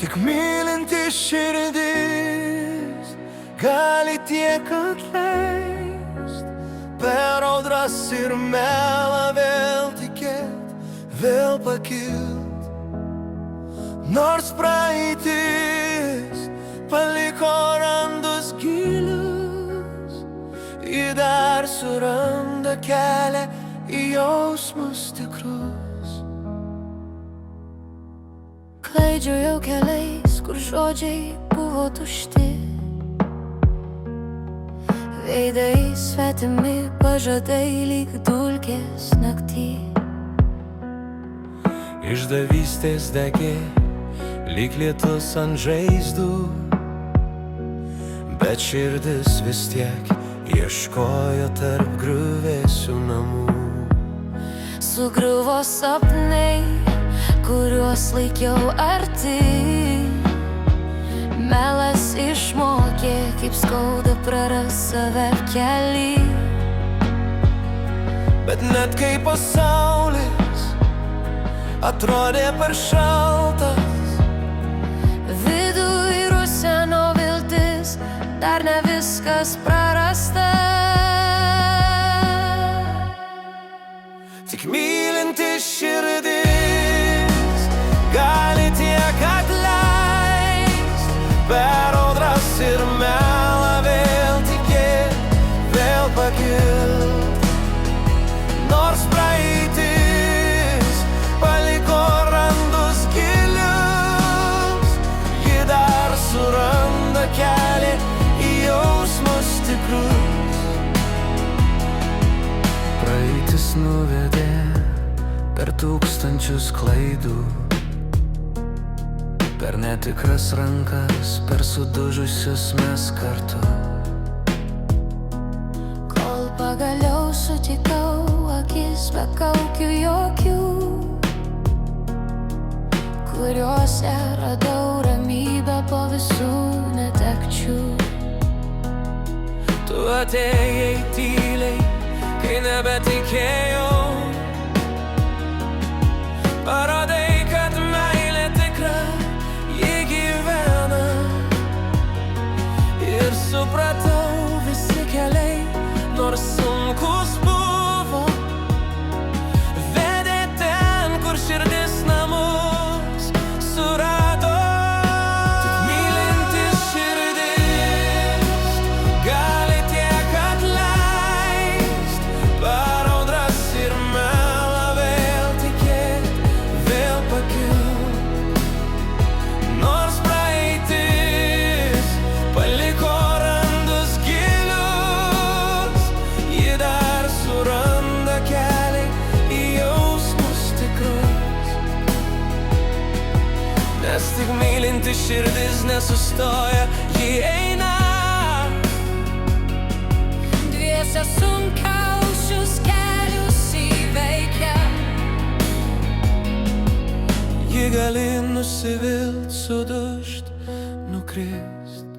Tik mylinti širdis gali tiek atleist, per audras ir melą vėl tikėt, vėl pakilt. Nors praeitis paliko randus gilius, ji dar suranda kelią į jausmus tikrus. Klaidžiojau keliais, kur žodžiai buvo tušti, veidai svetimi, pažadai lyg dulkės naktį. Išdavystės degė lyg lietus ant žaizdų, bet širdis vis tiek ieškojo tarp griuvėsių namų. Sugriuvo sapnai, kuriuos laikiau arti, melas išmokė, kaip skauda prarast save kely. Bet net kai pasaulis atrodė per šaltas, viduj ruseno viltis, dar ne viskas prarasta. tik mylinti širdis gali tiek atleist, per audras ir melą vėl tikėt, vėl pakilt. Nors praeitis paliko randus gilius, ji dar suranda kelią į jausmus tikrus. Praeitis nuvedė per tūkstančius klaidų, per netikras rankas, per sudužusius mes kartu. Kol pagaliau sutikau akis be kaukių jokių, kuriuose radau ramybę po visų netekčių. Tu atėjai tyliai, kai nebetikėjau, parodai, kad meilė tikra, ji gyvena. Ir supratau, visi keliai, nors sunkus buvo, vedė ten, kur širdis namus surado. Tik mylinti širdis gali tiek atleist, per audras ir melą vėl tikėt, vėl pakilt. Nors praeitis paliko randus gilius, ji dar suranda kelią į jausmus tikrus. Nes tik mylinti širdis nesustoja, ji eina. Dviese sunkiausius kelius įveikia. Ji gali nusivilt, sudužt, nukrist,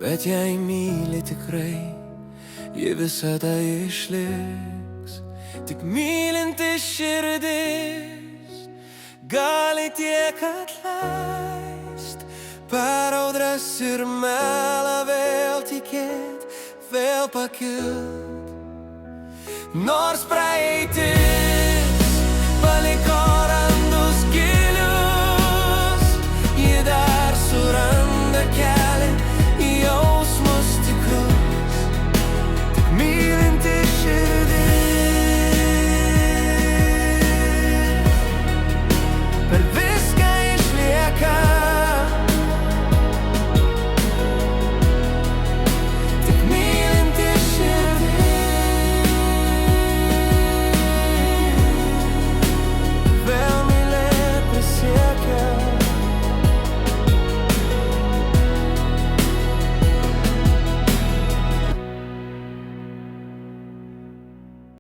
bet jei myli tikrai, ji visada išliks. Tik mylinti širdis gali tiek atleist, per audras ir melą vėl tikėt, vėl pakilt. Nors praeitis